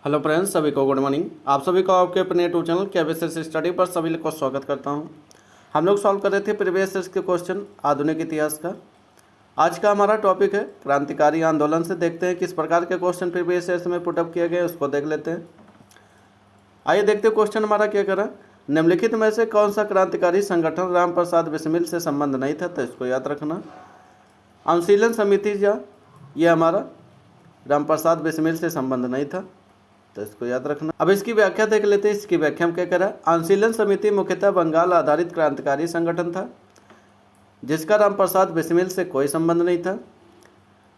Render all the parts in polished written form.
Hello friends, सभी को good morning. आप सभी को आपके अपने यूट्यूब चैनल केबीएस स्टडी पर सभी को स्वागत करता हूं। हम लोग सॉल्व कर रहे थे प्रीवियस ईयर्स के क्वेश्चन आधुनिक इतिहास का। आज का हमारा टॉपिक है क्रांतिकारी आंदोलन। से देखते हैं किस प्रकार के क्वेश्चन प्रीवियस ईयर्स में पुटअप किए गए, उसको देख लेते हैं। आइए देखते हैं क्वेश्चन हमारा क्या करा। निम्नलिखित में से कौन सा क्रांतिकारी संगठन रामप्रसाद बिस्मिल से संबंध नहीं था, तो इसको याद रखना। अनुशीलन समिति या ये हमारा रामप्रसाद बिस्मिल से संबंध नहीं था, तो इसको याद रखना। अब इसकी व्याख्या देख लेते हैं। इसकी व्याख्या में क्या करा। अनुशीलन समिति मुख्यतः बंगाल आधारित क्रांतिकारी संगठन था जिसका रामप्रसाद बिस्मिल से कोई संबंध नहीं था,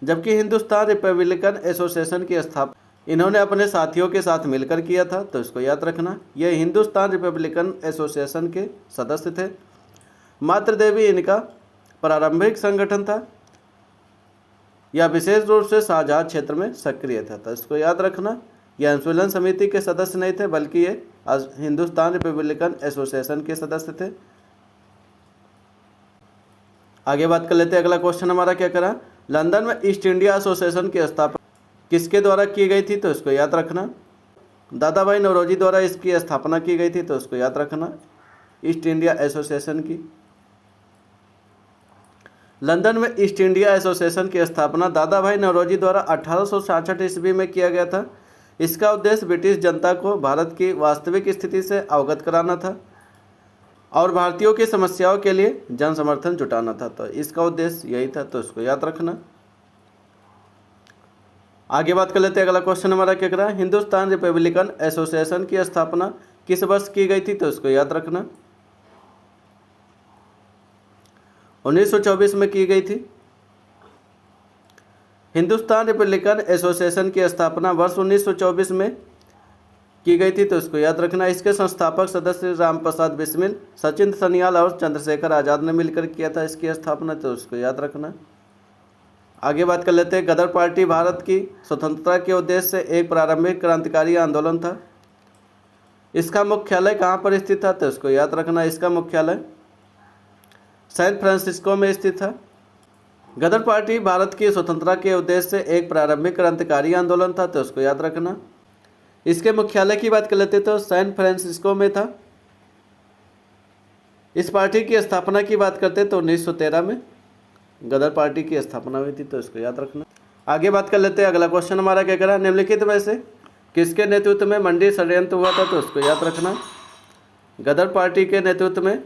जबकि हिंदुस्तान रिपब्लिकन एसोसिएशन की स्थापना इन्होंने अपने साथियों के साथ मिलकर किया था, तो इसको याद रखना। यह हिंदुस्तान रिपब्लिकन एसोसिएशन के सदस्य थे। मातृदेवी इनका प्रारंभिक संगठन था। यह विशेष रूप से शाहजहाँ क्षेत्र में सक्रिय था, तो इसको याद रखना। यह अनुशीलन समिति के सदस्य नहीं थे, बल्कि ये हिंदुस्तान रिपब्लिकन एसोसिएशन के सदस्य थे। आगे बात कर लेते हैं। अगला क्वेश्चन हमारा क्या करा। लंदन में ईस्ट इंडिया एसोसिएशन की स्थापना किसके द्वारा की गई थी, तो इसको याद रखना। दादा भाई नौरोजी द्वारा इसकी स्थापना की गई थी, तो इसको याद रखना। ईस्ट इंडिया एसोसिएशन की लंदन में ईस्ट इंडिया एसोसिएशन की स्थापना दादा भाई नौरोजी द्वारा 1866 ईस्वी में किया गया था। इसका उद्देश्य ब्रिटिश जनता को भारत की वास्तविक स्थिति से अवगत कराना था और भारतीयों की समस्याओं के लिए जन समर्थन जुटाना था, तो इसका उद्देश्य यही था, तो इसको याद रखना। आगे बात कर लेते हैं। अगला क्वेश्चन हमारा क्या करा। हिंदुस्तान रिपब्लिकन एसोसिएशन की स्थापना किस वर्ष की गई थी, तो इसको याद रखना। 1924 में की गई थी। हिंदुस्तान रिपब्लिकन एसोसिएशन की स्थापना वर्ष 1924 में की गई थी, तो इसको याद रखना। इसके संस्थापक सदस्य रामप्रसाद बिस्मिल, सचिन सनियाल और चंद्रशेखर आज़ाद ने मिलकर किया था इसकी स्थापना, तो इसको याद रखना। आगे बात कर लेते हैं। गदर पार्टी भारत की स्वतंत्रता के उद्देश्य से एक प्रारंभिक क्रांतिकारी आंदोलन था। इसका मुख्यालय कहाँ पर स्थित था, तो इसको याद रखना। इसका मुख्यालय सैन फ्रांसिस्को में स्थित था। गदर पार्टी भारत की स्वतंत्रता के उद्देश्य से एक प्रारंभिक क्रांतिकारी आंदोलन था, तो उसको याद रखना। इसके मुख्यालय की बात कर लेते तो सैन फ्रांसिस्को में था। इस पार्टी की स्थापना की बात करते तो 1913 में गदर पार्टी की स्थापना हुई थी, तो इसको याद रखना। आगे बात कर लेते हैं। अगला क्वेश्चन हमारा क्या करा। निम्नलिखित में से किसके नेतृत्व में मंडी षड्यंत्र हुआ था, तो उसको याद रखना। गदर पार्टी के नेतृत्व में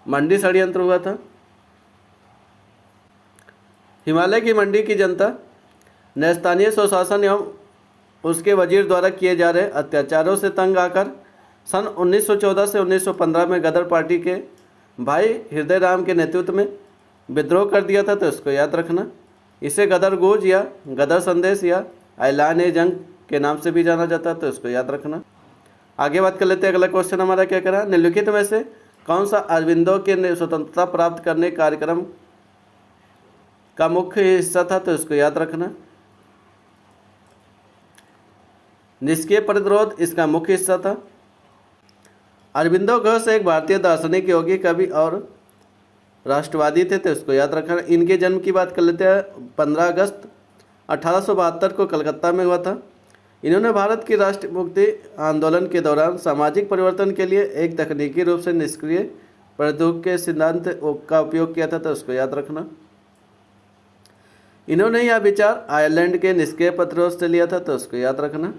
मंडी षड्यंत्र हुआ था। हिमालय की मंडी की जनता ने स्थानीय स्वशासन एवं उसके वजीर द्वारा किए जा रहे अत्याचारों से तंग आकर सन 1914 से 1915 में गदर पार्टी के भाई हृदय राम के नेतृत्व में विद्रोह कर दिया था, तो इसको याद रखना। इसे गदर गूंज या गदर संदेश या ऐलान जंग के नाम से भी जाना जाता है, तो इसको याद रखना। आगे बात कर लेते हैं। अगला क्वेश्चन हमारा क्या करा। निम्नलिखित में से कौन सा अरविंदो के स्वतंत्रता प्राप्त करने कार्यक्रम का मुख्य हिस्सा था, तो इसको याद रखना। निष्क्रिय प्रतिरोध इसका मुख्य हिस्सा था। अरविंदो घोष एक भारतीय दार्शनिक, योगी, कवि और राष्ट्रवादी थे, तो इसको याद रखना। इनके जन्म की बात कर लेते हैं। 15 अगस्त 1872 को कलकत्ता में हुआ था। इन्होंने भारत की राष्ट्र मुक्ति आंदोलन के दौरान सामाजिक परिवर्तन के लिए एक तकनीकी रूप से निष्क्रिय प्रतिरोध के सिद्धांत का उपयोग किया था, तो उसको याद रखना। इन्होंने यह विचार आयरलैंड के निष्क्रिय प्रतिरोध से लिया था, तो उसको याद रखना,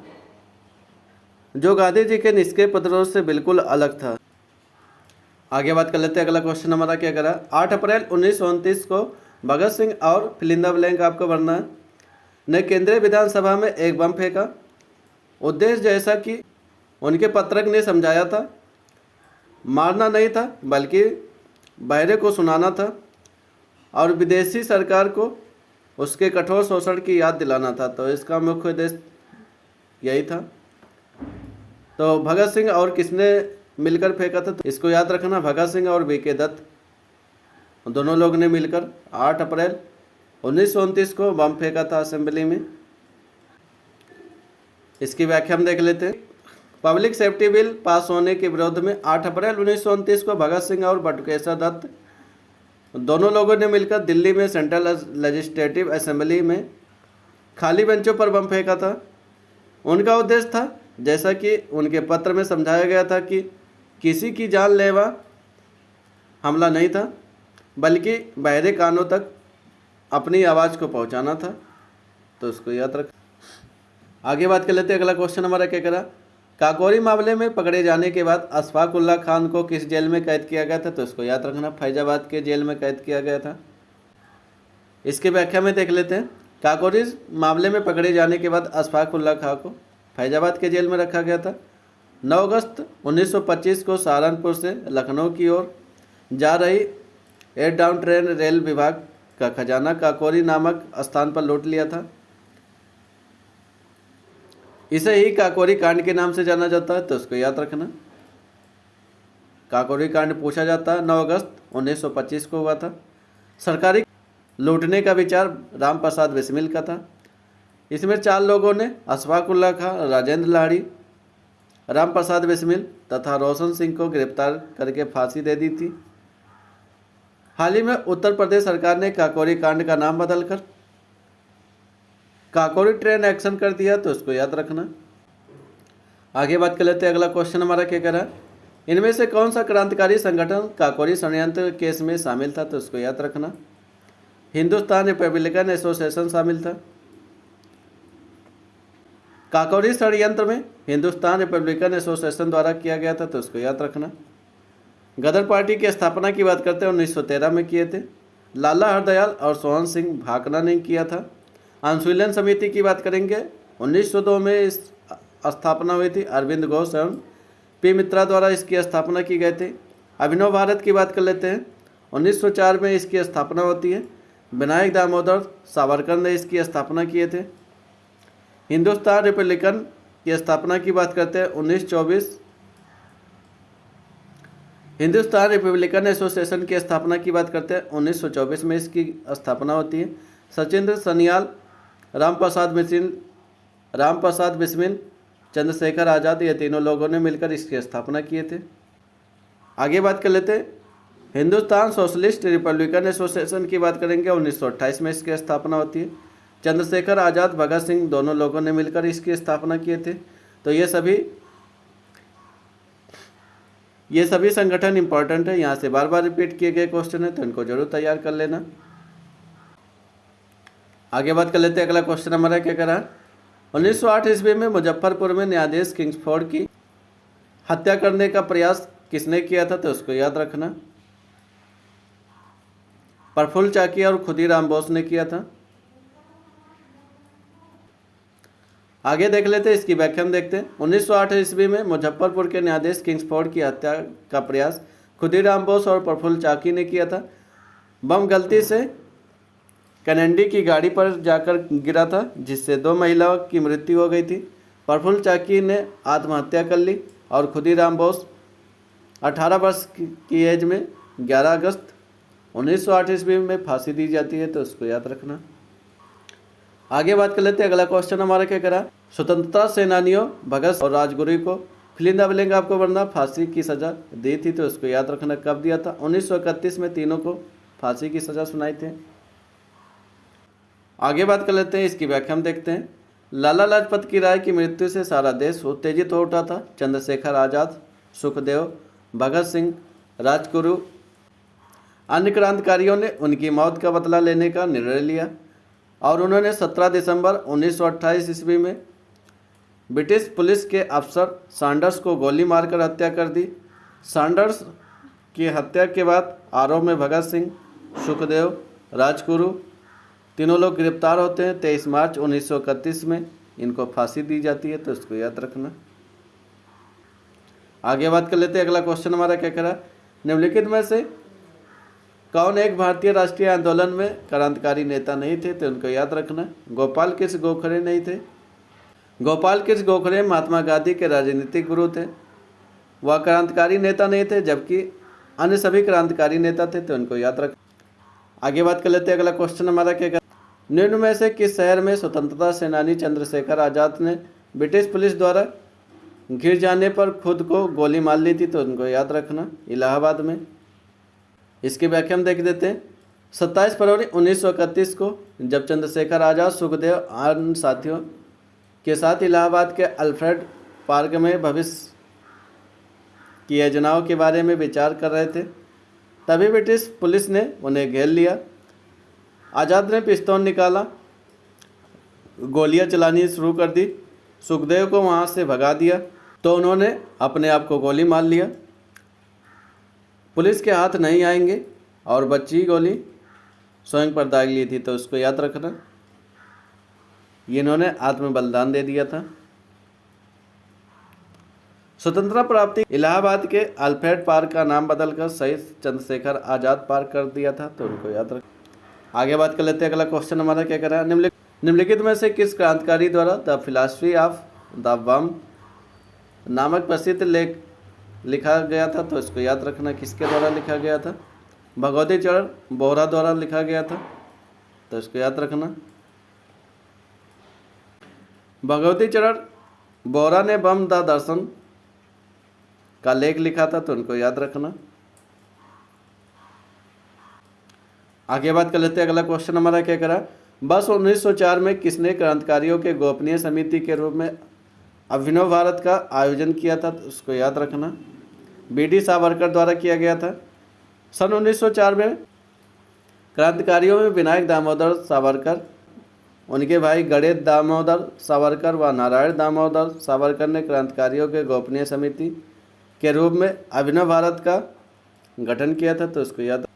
जो गांधी जी के निष्क्रिय प्रतिरोध से बिल्कुल अलग था। आगे बात कर लेते हैं। अगला क्वेश्चन हमारा क्या करा। 8 अप्रैल 1929 को भगत सिंह और फिलिंदा ब्लैंक आपको भरना है ने केंद्रीय विधानसभा में एक बम फेंका। उद्देश्य जैसा कि उनके पत्रक ने समझाया था, मारना नहीं था बल्कि बहरे को सुनाना था और विदेशी सरकार को उसके कठोर शोषण की याद दिलाना था, तो इसका मुख्य उद्देश्य यही था। तो भगत सिंह और किसने मिलकर फेंका था, तो इसको याद रखना। भगत सिंह और वीके दत्त दोनों लोग ने मिलकर 8 अप्रैल 1929 को बम फेंका था असेंबली में। इसकी व्याख्या हम देख लेते हैं। पब्लिक सेफ्टी बिल पास होने के विरोध में 8 अप्रैल 1929 को भगत सिंह और बटुकेश्वर दत्त दोनों लोगों ने मिलकर दिल्ली में सेंट्रल लेजिस्लेटिव असेंबली में खाली बेंचों पर बम फेंका था। उनका उद्देश्य था, जैसा कि उनके पत्र में समझाया गया था, कि किसी की जानलेवा हमला नहीं था, बल्कि बहरे कानों तक अपनी आवाज़ को पहुंचाना था। तो उसको याद रख। आगे बात कर लेते हैं। अगला क्वेश्चन हमारा क्या करा, काकोरी मामले में पकड़े जाने के बाद अशफाक उल्लाह खान को किस जेल में कैद किया गया था? तो इसको याद रखना, फैजाबाद के जेल में कैद किया गया था। इसकी व्याख्या में देख लेते हैं। काकोरी मामले में पकड़े जाने के बाद अशफाक उल्लाह खान को फैजाबाद के जेल में रखा गया था। 9 अगस्त 1925 को सहारनपुर से लखनऊ की ओर जा रही एट डाउन ट्रेन रेल विभाग का खजाना काकोरी नामक स्थान पर लूट लिया था। इसे ही काकोरी कांड के नाम से जाना जाता है। तो उसको याद रखना। काकोरी कांड पूछा जाता है 9 अगस्त 1925 को हुआ था। सरकारी लूटने का विचार राम प्रसाद बिस्मिल का था। इसमें 4 लोगों ने अशफाक उल्लाह खां, राजेंद्र लाहिड़ी, राम प्रसाद बिस्मिल तथा रोशन सिंह को गिरफ्तार करके फांसी दे दी थी। हाल ही में उत्तर प्रदेश सरकार ने काकोरी कांड का नाम बदलकर काकोरी ट्रेन एक्शन कर दिया। तो उसको याद रखना। आगे बात कर लेते हैं। अगला क्वेश्चन हमारा क्या कह रहा है, इनमें से कौन सा क्रांतिकारी संगठन काकोरी षड्यंत्र केस में शामिल था? तो उसको याद रखना। हिंदुस्तान रिपब्लिकन एसोसिएशन शामिल था। काकोरी षड्यंत्र में हिंदुस्तान रिपब्लिकन एसोसिएशन द्वारा किया गया था। तो उसको याद रखना। गदर पार्टी की स्थापना की बात करते हैं 1913 में किए थे। लाला हरदयाल और सोहन सिंह भाकना ने किया था। अनुशीलन समिति की बात करेंगे 1902 में इस स्थापना हुई थी। अरविंद घोष एवं पी मित्रा द्वारा इसकी स्थापना की गई थी। अभिनव भारत की बात कर लेते हैं 1904 में इसकी स्थापना होती है। विनायक दामोदर सावरकर ने इसकी स्थापना किए थे। हिंदुस्तान रिपब्लिकन की स्थापना की बात करते हैं 1924। हिंदुस्तान रिपब्लिकन एसोसिएशन की स्थापना की बात करते हैं 1924 में इसकी स्थापना होती है। सचिंद्र सन्याल, राम प्रसाद बिस्मिल, चंद्रशेखर आज़ाद, ये तीनों लोगों ने मिलकर इसकी स्थापना किए थे। आगे बात कर लेते हैं। हिंदुस्तान सोशलिस्ट रिपब्लिकन एसोसिएशन की बात करेंगे 1928 में इसकी स्थापना होती है। चंद्रशेखर आज़ाद, भगत सिंह दोनों लोगों ने मिलकर इसकी स्थापना किए थे। तो ये सभी संगठन इंपॉर्टेंट है, यहाँ से बार बार रिपीट किए गए क्वेश्चन है, तो इनको जरूर तैयार कर लेना। आगे बात कर लेते हैं। अगला क्वेश्चन हमारा क्या करा, 1908 ईस्वी में मुजफ्फरपुर में न्यायाधीश किंग्सफोर्ड की हत्या करने का प्रयास किसने किया था? तो उसको याद रखना। प्रफुल्ल चाकी और खुदीराम बोस ने किया था। आगे देख लेते हैं, इसकी व्याख्या में देखते हैं। 1908 ईस्वी में मुजफ्फरपुर के न्यायाधीश किंग्सफोर्ड की हत्या का प्रयास खुदीराम बोस और प्रफुल्ल चाकी ने किया था। बम गलती से कैनेडी की गाड़ी पर जाकर गिरा था, जिससे 2 महिलाओं की मृत्यु हो गई थी। प्रफुल्ल चाकी ने आत्महत्या कर ली और खुदीराम बोस 18 वर्ष की एज में 11 अगस्त 1908 ईस्वी में फांसी दी जाती है। तो उसको याद रखना। आगे बात कर लेते हैं। अगला क्वेश्चन हमारा क्या करा, स्वतंत्रता सेनानियों भगत और राजगुरु को फिलिंदा आपको वरना फांसी की सजा दी थी। तो उसको याद रखना। कब दिया था? 1931 में तीनों को फांसी की सजा सुनाई थी। आगे बात कर लेते हैं, इसकी व्याख्या हम देखते हैं। लाला लाजपत की राय की मृत्यु से सारा देश उत्तेजित हो उठा था। चंद्रशेखर आज़ाद, सुखदेव, भगत सिंह, राजगुरु, अन्य क्रांतिकारियों ने उनकी मौत का बदला लेने का निर्णय लिया और उन्होंने 17 दिसंबर 1928 ईस्वी में ब्रिटिश पुलिस के अफसर सैंडर्स को गोली मारकर हत्या कर दी। सैंडर्स की हत्या के बाद आरोप में भगत सिंह, सुखदेव, राजगुरु तीनों लोग गिरफ्तार होते हैं। 23 मार्च 1931 में इनको फांसी दी जाती है। तो इसको याद रखना। आगे बात कर लेते हैं। अगला क्वेश्चन हमारा क्या करा, निम्नलिखित में से कौन एक भारतीय राष्ट्रीय आंदोलन में क्रांतिकारी नेता नहीं थे? तो उनको याद रखना। गोपाल कृष्ण गोखले नहीं थे। गोपाल कृष्ण गोखले महात्मा गांधी के राजनीतिक गुरु थे। वह क्रांतिकारी नेता नहीं थे, जबकि अन्य सभी क्रांतिकारी नेता थे। तो उनको याद रख। आगे बात कर लेते हैं। अगला क्वेश्चन हमारा क्या, निम्न में से किस शहर में स्वतंत्रता सेनानी चंद्रशेखर आज़ाद ने ब्रिटिश पुलिस द्वारा घिर जाने पर खुद को गोली मार ली थी? तो उनको याद रखना। इलाहाबाद में। इसकी व्याख्या हम देख देते हैं। 27 फरवरी 1931 को जब चंद्रशेखर आज़ाद, सुखदेव अन्य साथियों के साथ इलाहाबाद के अल्फ्रेड पार्क में भविष्य की योजनाओं के बारे में विचार कर रहे थे। तभी ब्रिटिश पुलिस ने उन्हें घेर लिया। आज़ाद ने पिस्तौल निकाला, गोलियां चलानी शुरू कर दी। सुखदेव को वहां से भगा दिया तो उन्होंने अपने आप को गोली मार लिया। पुलिस के हाथ नहीं आएंगे और बच्ची गोली स्वयं पर दाग ली थी, तो उसको याद रखना। ये इन्होंने आत्म बलिदान दे दिया था। स्वतंत्रता प्राप्ति इलाहाबाद के अल्फ्रेड पार्क का नाम बदलकर शहीद चंद्रशेखर आज़ाद पार्क कर दिया था, तो उनको याद रख। आगे बात कर लेते हैं। अगला क्वेश्चन हमारा क्या करा है, निम्नलिखित में से किस क्रांतिकारी द्वारा द फिलॉसफी ऑफ द बम नामक प्रसिद्ध लेख लिखा गया था, तो इसको याद रखना। किसके द्वारा लिखा गया था? भगवती चरण बोहरा द्वारा लिखा गया था, तो इसको याद रखना। भगवती चरण बोहरा ने बम द दर्शन का लेख लिखा था, तो उनको याद रखना। आगे बात कर लेते हैं। अगला क्वेश्चन हमारा क्या करा, वर्ष 1904 में किसने क्रांतिकारियों के गोपनीय समिति के रूप में अभिनव भारत का आयोजन किया था, तो उसको याद रखना। बी.डी. सावरकर द्वारा किया गया था। सन 1904 में क्रांतिकारियों में विनायक दामोदर सावरकर, उनके भाई गणेश दामोदर सावरकर व नारायण दामोदर सावरकर ने क्रांतिकारियों के गोपनीय समिति के रूप में अभिनव भारत का गठन किया था, तो उसको याद।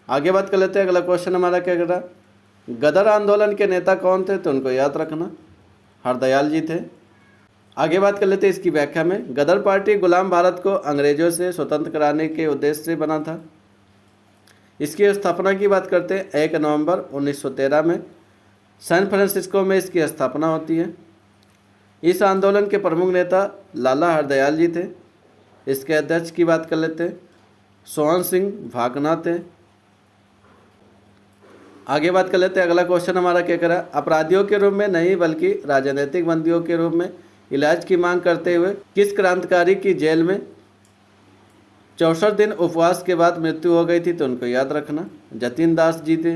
आगे बात कर लेते हैं। अगला क्वेश्चन हमारा क्या करा, गदर आंदोलन के नेता कौन थे, तो उनको याद रखना। हरदयाल जी थे। आगे बात कर लेते हैं इसकी व्याख्या में। गदर पार्टी गुलाम भारत को अंग्रेजों से स्वतंत्र कराने के उद्देश्य से बना था। इसकी स्थापना की बात करते हैं 1 नवंबर 1913 में सैन फ्रांसिस्को में इसकी स्थापना होती है। इस आंदोलन के प्रमुख नेता लाला हरदयाल जी थे। इसके अध्यक्ष की बात कर लेते हैं, सोहन सिंह भाकना थे। आगे बात कर लेते हैं। अगला क्वेश्चन हमारा क्या करा, अपराधियों के रूप में नहीं बल्कि राजनीतिक बंदियों के रूप में इलाज की मांग करते हुए किस क्रांतिकारी की जेल में 64 दिन उपवास के बाद मृत्यु हो गई थी, तो उनको याद रखना। जतिन दास जी थे।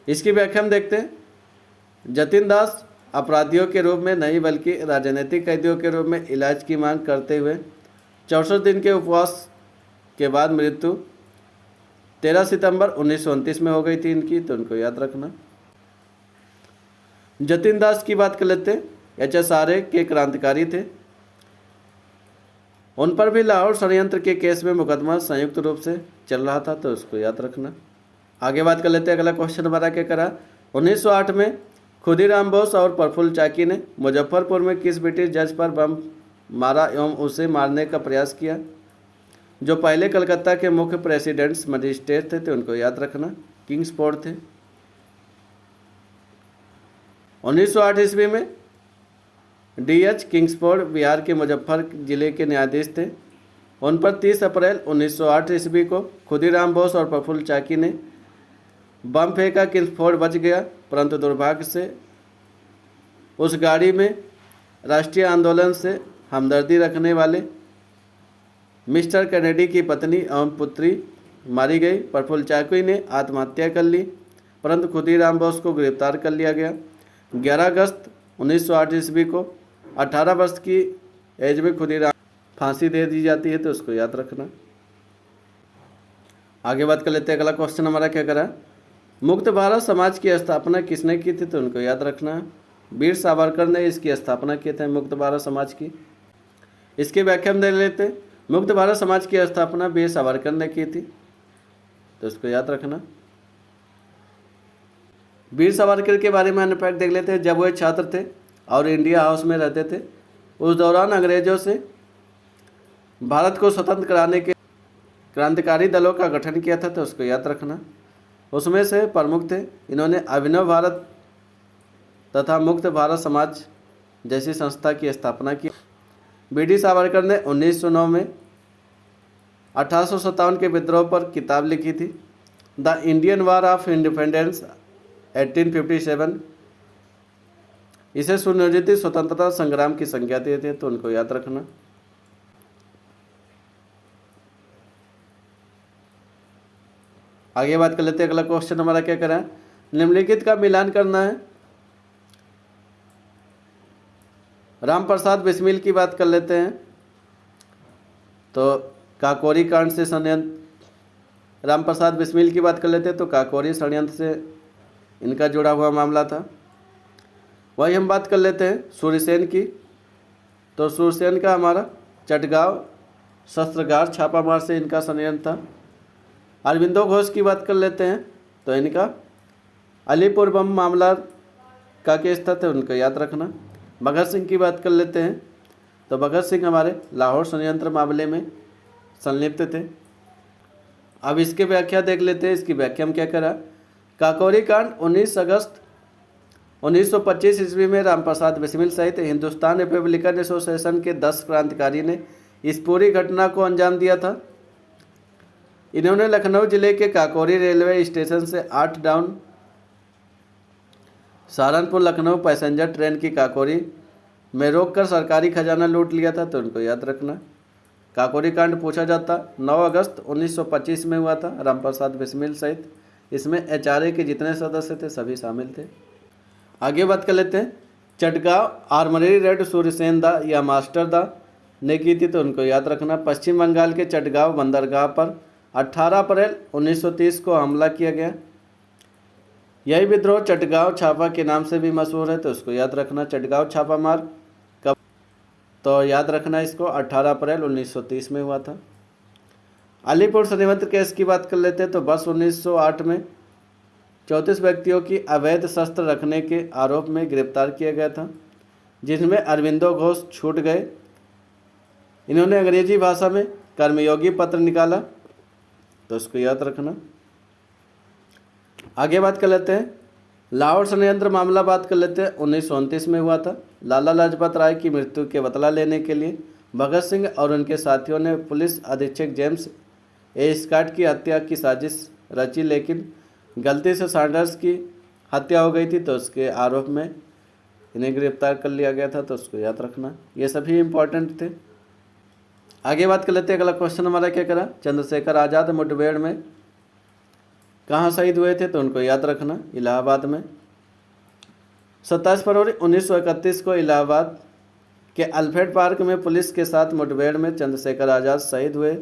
इसकी व्याख्या हम देखते हैं। जतिन दास अपराधियों के रूप में नहीं बल्कि राजनीतिक कैदियों के रूप में इलाज की मांग करते हुए 64 दिन के उपवास के बाद मृत्यु 13 सितंबर 1929 में हो गई थी इनकी, तो उनको याद रखना। जतिन दास की बात कर लेते हैं। HSRA के क्रांतिकारी थे। उन पर भी लाहौर षड्यंत्र के केस में मुकदमा संयुक्त रूप से चल रहा था, तो उसको याद रखना। आगे बात कर लेते हैं। अगला क्वेश्चन हमारा क्या करा, 1908 में खुदीराम बोस और प्रफुल्ल चाकी ने मुजफ्फरपुर में किस ब्रिटिश जज पर बम मारा एवं उसे मारने का प्रयास किया, जो पहले कलकत्ता के मुख्य प्रेसिडेंट्स मजिस्ट्रेट थे, तो उनको याद रखना। किंग्सफोर्ड थे। 1908 ईस्वी में D.H. किंग्सफोर्ड बिहार के मुजफ्फर जिले के न्यायाधीश थे। उन पर 30 अप्रैल 1908 ईस्वी को खुदीराम बोस और प्रफुल्ल चाकी ने बम फेंका। किंग्सफोर्ड बच गया, परंतु दुर्भाग्य से उस गाड़ी में राष्ट्रीय आंदोलन से हमदर्दी रखने वाले मिस्टर कैनेडी की पत्नी एवं पुत्री मारी गई। प्रफुल्ल चाकी ने आत्महत्या कर ली, परंतु खुदीराम बोस को गिरफ्तार कर लिया गया। 11 अगस्त 1908 ईस्वी को 18 वर्ष की एज में खुदीराम फांसी दे दी जाती है, तो उसको याद रखना। आगे बात कर लेते हैं। अगला क्वेश्चन हमारा क्या करा, मुक्त भारत समाज की स्थापना किसने की थी, तो उनको याद रखना। वीर सावरकर ने इसकी स्थापना की थी, मुक्त भारत समाज की। इसकी व्याख्या हम देख लेते हैं। मुक्त भारत समाज की स्थापना वीर सावरकर ने की थी, तो इसको याद रखना। वीर सावरकर के बारे में अन्य फैक्ट देख लेते हैं। जब वो छात्र थे और इंडिया हाउस में रहते थे, उस दौरान अंग्रेजों से भारत को स्वतंत्र कराने के क्रांतिकारी दलों का गठन किया था, तो उसको याद रखना। उसमें से प्रमुख थे, इन्होंने अभिनव भारत तथा मुक्त भारत समाज जैसी संस्था की स्थापना की। बी.डी. सावरकर ने 1909 में 1857 के विद्रोह पर किताब लिखी थी, the Indian war of independence 1857। इसे सुनियोजित स्वतंत्रता संग्राम की संज्ञा देते थे, तो उनको याद रखना। आगे बात कर लेते हैं। अगला क्वेश्चन हमारा क्या करा है, निम्नलिखित का मिलान करना है। रामप्रसाद बिस्मिल की बात कर लेते हैं। तो काकोरी कांड से षड्यंत्र, रामप्रसाद बिस्मिल की बात कर लेते हैं तो काकोरी षड्यंत्र से इनका जुड़ा हुआ मामला था। वही हम बात कर लेते हैं सूर्यसेन की। तो सूर्यसेन का हमारा चटगांव शस्त्रागार छापामार से इनका षड्यंत्र था। अरविंदो घोष की बात कर लेते हैं तो इनका अलीपुर बम मामला का केस था, तो उनको याद रखना। भगत सिंह की बात कर लेते हैं तो भगत सिंह हमारे लाहौर षड्यंत्र मामले में संलिप्त थे। अब इसके व्याख्या देख लेते हैं। इसकी व्याख्या में क्या करा, काकोरी कांड 19 अगस्त 1925 ईस्वी में रामप्रसाद बिस्मिल सहित हिंदुस्तान रिपब्लिकन एसोसिएशन के 10 क्रांतिकारी ने इस पूरी घटना को अंजाम दिया था। इन्होंने लखनऊ जिले के काकोरी रेलवे स्टेशन से 8 down Saharanpur Lucknow passenger train की काकोरी में रोककर सरकारी खजाना लूट लिया था, तो उनको याद रखना। काकोरी कांड पूछा जाता 9 अगस्त 1925 में हुआ था रामप्रसाद बिस्मिल सहित। इसमें एचआरए के जितने सदस्य थे सभी शामिल थे। आगे बात कर लेते हैं। चटगांव आर्मरी रेड सूर्यसेन दा या मास्टर दा ने की थी, तो उनको याद रखना। पश्चिम बंगाल के चटगांव बंदरगाह पर 18 अप्रैल 1930 को हमला किया गया। यही विद्रोह चटगांव छापा के नाम से भी मशहूर है, तो उसको याद रखना। चटगांव छापा मार कब, तो याद रखना इसको 18 अप्रैल 1930 में हुआ था। अलीपुर षड्यंत्र केस की बात कर लेते हैं तो वर्ष 1908 में 34 व्यक्तियों की अवैध शस्त्र रखने के आरोप में गिरफ्तार किया गया था, जिनमें अरविंदो घोष छूट गए। इन्होंने अंग्रेजी भाषा में कर्मयोगी पत्र निकाला, तो उसको याद रखना। आगे बात कर लेते हैं। लाहौर षड्यंत्र मामला बात कर लेते हैं। 1929 में हुआ था। लाला लाजपत राय की मृत्यु के बदला लेने के लिए भगत सिंह और उनके साथियों ने पुलिस अधीक्षक जेम्स ए स्कॉट की हत्या की साजिश रची, लेकिन गलती से सैंडर्स की हत्या हो गई थी, तो उसके आरोप में इन्हें गिरफ्तार कर लिया गया था, तो उसको याद रखना। ये सभी इम्पोर्टेंट थे। आगे बात कर लेते हैं। अगला क्वेश्चन हमारा क्या करा, चंद्रशेखर आज़ाद मुठभेड़ में कहाँ शहीद हुए थे, तो उनको याद रखना, इलाहाबाद में। 27 फरवरी 1931 को इलाहाबाद के अल्फ्रेड पार्क में पुलिस के साथ मुठभेड़ में चंद्रशेखर आज़ाद शहीद हुए।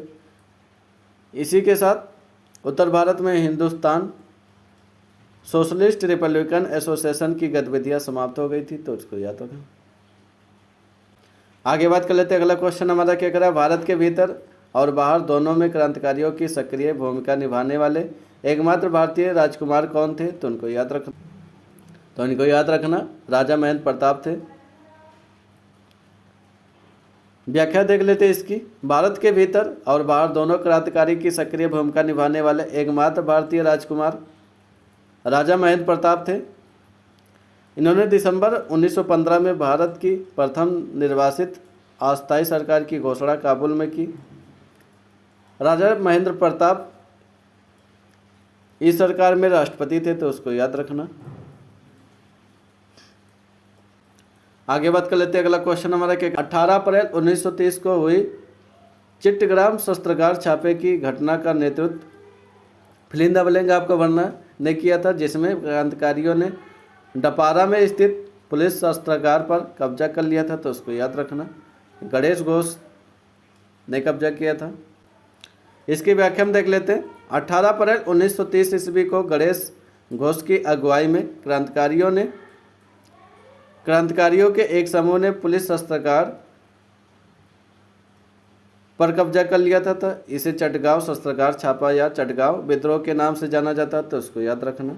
इसी के साथ उत्तर भारत में हिंदुस्तान सोशलिस्ट रिपब्लिकन एसोसिएशन की गतिविधियां समाप्त हो गई थी, तो उसको याद रखना। आगे बात कर लेते हैं। अगला क्वेश्चन हमारा क्या करा, भारत के भीतर और बाहर दोनों में क्रांतिकारियों की सक्रिय भूमिका निभाने वाले एकमात्र भारतीय राजकुमार कौन थे, तो उनको याद रखना। तो इनको याद रखना, राजा महेंद्र प्रताप थे। व्याख्या देख लेते हैं इसकी। भारत के भीतर और बाहर दोनों क्रांतिकारी की सक्रिय भूमिका निभाने वाले एकमात्र भारतीय राजकुमार राजा महेंद्र प्रताप थे। इन्होंने दिसंबर 1915 में भारत की प्रथम निर्वासित अस्थायी सरकार की घोषणा काबुल में की। राजा महेंद्र प्रताप इस सरकार में राष्ट्रपति थे, तो उसको याद रखना। आगे बात कर लेते हैं। अगला क्वेश्चन हमारा क्या, 18 अप्रैल 1930 को हुई चिट्टग्राम शस्त्रागार छापे की घटना का नेतृत्व फिलिंद द ब्लैंक आपको भरना ने किया था, जिसमें क्रांतिकारियों ने डपारा में स्थित पुलिस शस्त्रागार पर कब्जा कर लिया था, तो उसको याद रखना। गणेश घोष ने कब्जा किया था। इसकी व्याख्या हम देख लेते हैं। 18 अप्रैल 1930 ईस्वी को गणेश घोष की अगुवाई में क्रांतिकारियों के एक समूह ने पुलिस शस्त्रागार पर कब्जा कर लिया था। इसे चटगांव शस्त्रागार छापा या चटगांव विद्रोह के नाम से जाना जाता है, तो उसको याद रखना।